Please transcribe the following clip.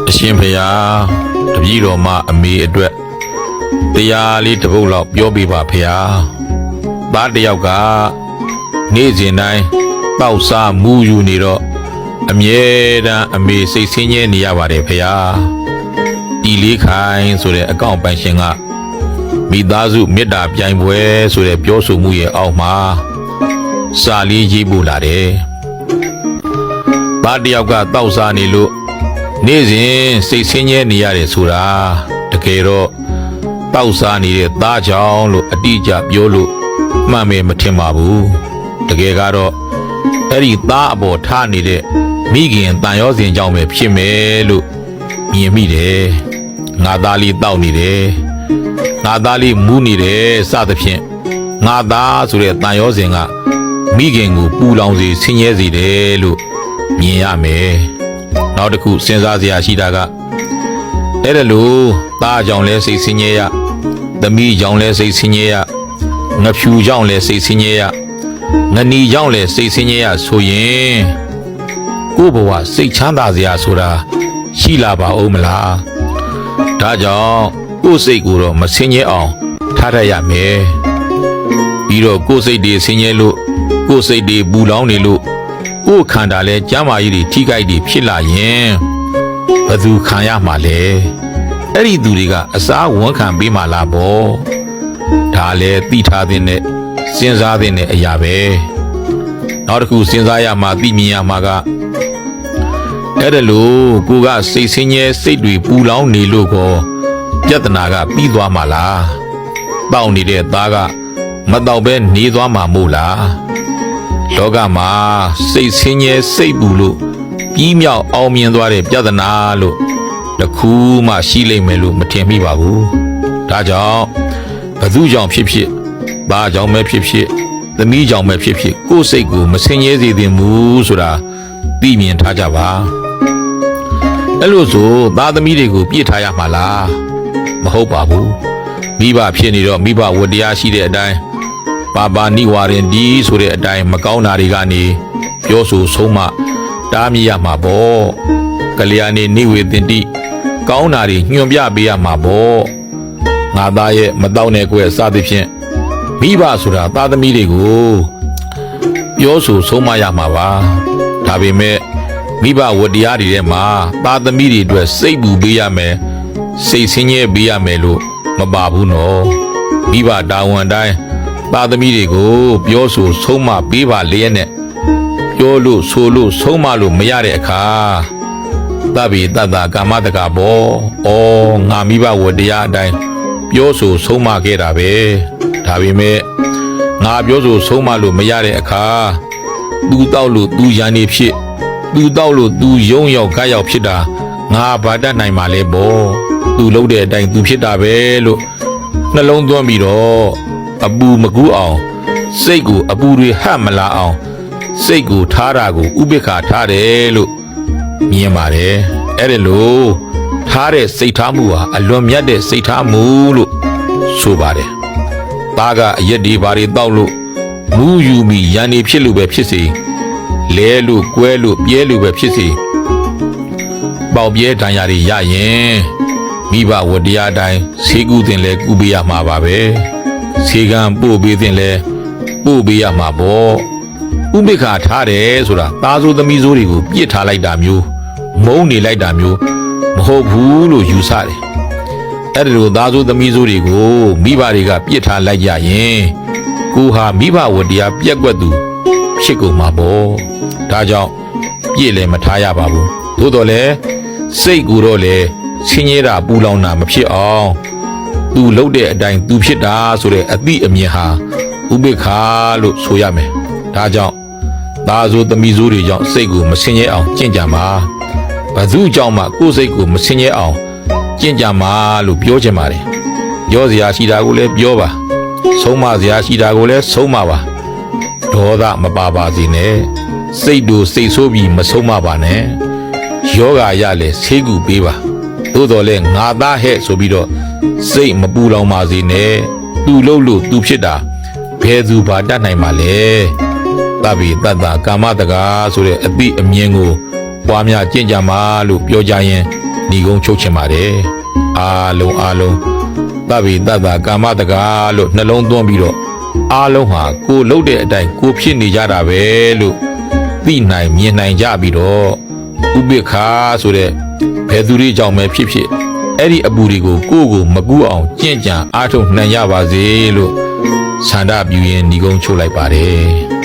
အရှင်ဖေယားတပည့်တော်မအမေအတွက်တရားလေးတစ်ပုဒ်လောက်ပြောပြပါဖေယားသားတစ်ယောက်ကနေ့စဉ်တိုင်းတောက်စားမူးယူနေတော့အမြဲတမ်းအမေစိတ်ဆင်းရဲနေရပါတယ်ဖေယားတီလေးခိုင်ဆိုတဲ့အကောင့်ပိုင်ရှင်ကမိသားစုမေတ္တာပြိုင်ပွဲဆိုတဲ့ပြောဆိုမှုရဲ့အောက်မှာစာလေးရေးပို့လာတယ်သားတစ်ယောက်ကတောက်စားနေလို့နေ့စဉ်စိတ်ဆင်းရဲနေရတယ်ဆိုတာတကယ်တော့တောက်စားနေတဲ့သားကြောင့်လို့အတိအကျပြောလို့မှန်မယ်မထင်ပါဘူးတကယ်ကတော့အဲ့ဒီသားအပေါ်ထားနေတဲ့မိခင်တန်ရောစဉ်ကြောင့်ပဲဖြစ်မယ်လို့မြင်မိတယ်ငါသားလေးတောက်နေတယ်ငါသားလေးမူးနေတယ်စသဖြင့်ငါသားဆိုတဲ့တန်ရောစဉ်ကမိခင်ကိုပူလောင်စေဆင်းရဲစေတယ်လို့မြင်ရမယ်နောက်တစ်ခုစဉ်းစားစရာရှိတာကအဲ့ဒါလို့သားကြောင့်လဲစိတ်ဆင်းရဲရသမီးကြောင့်လဲစိတ်ဆင်းရဲရငဖြူကြောင့်လဲစိတ်ဆင်းရဲရငနီကြောင့်လဲစိတ်ဆင်းရဲရဆိုရင်ကိုယ့်ဘဝစိတ်ချမ်းသာစရာဆိုတာရှိလာပါဦးမလားဒါကြောင့်ကိုယ့်စိတ်ကိုတော့မဆင်းရဲအောင်ထားရရမယ်ပြီးတော့ကိုယ့်စိတ်တွေဆင်းရဲလို့ကိုယ့်စိတ်တွေပူလောင်နေလို့ကိုယ်ခန္ဓာလဲကျမ်းမာရေးတွေထိခိုက်တွေဖြစ်လာရင်ဘယ်သူခံရမှာလဲအဲ့ဒီသူတွေကအစားဝန်ခံပေးမှလားပေါ့ဒါလဲသိထားတဲ့နဲ့စဉ်းစားတဲ့အရာပဲနောက်တစ်ခုစဉ်းစားရမှာသိမြင်ရမှာကအဲ့ဒါလို့ကိုကစိတ်ဆင်းရဲစိတ်တွေပူလောင်နေလို့ကောပြဿနာကပြီးသွားမှာလားတောက်နေတဲ့သားကမတောက်ပဲနေသွားမှာမို့လားလောကမှာစိတ်ဆင်းရဲစိတ်ပူလို့ပြီးမြောက်အောင်မြင်သွားတဲ့ပြဿနာလို့တခုမှရှိလိမ့်မယ်လို့မထင်မိပါဘူးဒါကြောင့်ဘသူကြောင့်ဖြစ်ဖြစ်ဘာကြောင့်ပဲဖြစ်ဖြစ်သမီးကြောင့်ပဲဖြစ်ဖြစ်ကိုယ်စိတ်ကိုမဆင်းရဲစေသင့်ဘူးဆိုတာသိမြင်ထားကြပါအဲ့လိုဆိုသားသမီးတွေကိုပြစ်ထားရမှာလားမဟုတ်ပါဘူးမိဘဖြစ်နေတော့မိဘဝတရားရှိတဲ့အတိုင်းပါပါနိဝရင်ဒီဆိုတဲ့အတိုင်းမကောင်းတာတွေကနေပြောဆိုဆုံးမတားမြစ်ရမှာပေါ့ကလျာဏီနိဝေသင်တိကောင်းတာတွေညွှန်ပြပေးရမှာပေါ့ငါသားရဲ့မတောင်းတဲ့ကွယ်စသဖြင့်မိဘဆိုတာသားသမီးတွေကိုပြောဆိုဆုံးမရမှာပါဒါပေမဲ့မိဘဝတရားတွေထဲမှာသားသမီးတွေအတွက်စိတ်ပူပေးရမယ်စိတ်ဆင်းရဲပေးရမယ်လို့မပါဘူးနော်မိဘတာဝန်တိုင်းသားသမီးတွေကိုပြောဆိုဆုံးမပေးပါလျက်နဲ့ပြောလို့ဆိုလို့ဆုံးမလို့မရတဲ့အခါသဗ္ဗေတ္တကာမတကဘောဩငါမိဘဝတရားအတိုင်းပြောဆိုဆုံးမခဲ့တာပဲဒါပေမဲ့ငါပြောဆိုဆုံးမလို့မရတဲ့အခါသူတောက်လို့သူရန်နေဖြစ်သူတောက်လို့သူယုံရောက်ခါရောက်ဖြစ်တာငါဘာတတ်နိုင်မှာလဲပေါ့သူလုပ်တဲ့အတိုင်းသူဖြစ်တာပဲလို့နှလုံးသွင်းပြီးတော့အပူမကူးအောင်စိတ်ကိုအပူတွေဟပ်မလာအောင်စိတ်ကိုထားတာကိုဥပိ္ပခာထားတယ်လို့မြင်ပါတယ်အဲ့ဒါလို့ထားတဲ့စိတ်ထားမှုဟာအလွန်မြတ်တဲ့စိတ်ထားမှုလို့ဆိုပါတယ်သားကအရက်ဒီဘာတွေတောက်လို့မူးယူမိရန်နေဖြစ်လို့ပဲဖြစ်စေလဲလို့ကွဲလို့ပြဲလို့ပဲဖြစ်စေပေါက်ပြဲတန်ရာတွေရရင်မိဘဝတရားတိုင်းဆေးကူးတင်လဲကူပေးရမှာပါပဲဆေးကံပို့ပေးတင်လဲပို့ပေးရမှာပေါ့ဥပိ္ပခာထားတယ်ဆိုတာသားစိုးသမီးစိုးတွေကိုပြစ်ထားလိုက်တာမျိုးမုန်းနေလိုက်တာမျိုးမဟုတ်ဘူးလို့ယူဆတယ်အဲ့ဒါလိုသားစိုးသမီးစိုးတွေကိုမိဘတွေကပြစ်ထားလိုက်ကြရင်ကိုဟာမိဘဝတရားပြက်ကွက်သူဖြစ်ကုန်မှာပေါ့ဒါကြောင့်ပြစ်လည်းမထားရပါဘူးသို့တော်လည်းစိတ်ကိုတော့လည်းဆင်းရဲတာပူလောင်တာမဖြစ်အောင်သူလှုပ်တဲ့အတိုင်းသူဖြစ်တာဆိုတဲ့အသည့်အမြင်ဟာဥပိ္ပခာလို့ဆိုရမယ်ဒါကြောင့်သားစိုးသမီးစိုးတွေကြောင့်စိတ်ကိုမဆင်းရဲအောင်ကျင့်ကြံပါဘသူကြောင့်မှကိုယ်စိတ်ကိုမဆင်းရဲအောင်ကျင့်ကြံပါလို့ပြောချင်ပါတယ်ပြောစရာရှိတာကိုလည်းပြောပါဆုံးမစရာရှိတာကိုလည်းဆုံးမပါဒေါသမပါပါစေနဲ့စိတ်တို့စိတ်ဆိုးပြီးမဆုံးမပါနဲ့ယောဂရလဲဆေးကူပေးပါသို့တော်လဲငါသားဟဲ့ဆိုပြီးတော့စိတ်မပူလောင်ပါစေနဲ့သူလှုပ်လို့သူဖြစ်တာဘယ်သူဘာတတ်နိုင်မှာလဲသဗ္ဗေတ္တကာမတကာဆိုတဲ့အသည့်အမြင်ကို ပွားများကျင့်ကြမှာလို့ပြောကြရင်ညီကုန်းချုပ်ချင်ပါတယ်အားလုံးသဗ္ဗေတ္တကာမတကာလို့နှလုံးသွင်းပြီးတော့အားလုံးဟာကိုလှုပ်တဲ့အတိုင်းကိုဖြစ်နေကြတာပဲလို့သိနိုင်မြင်နိုင်ကြပြီးတော့ဥပိ္ပခာဆိုတဲ့ဘယ်သူတွေကြောင့်ပဲဖြစ်ဖြစ်အဲ့ဒီအပူတွေကိုကိုယ့်ကိုမကူအောင်ကြင့်ကြံအားထုတ်နိုင်ကြပါစေလို့ဆန္ဒပြုရင်းညီကုန်းချုပ်လိုက်ပါတယ်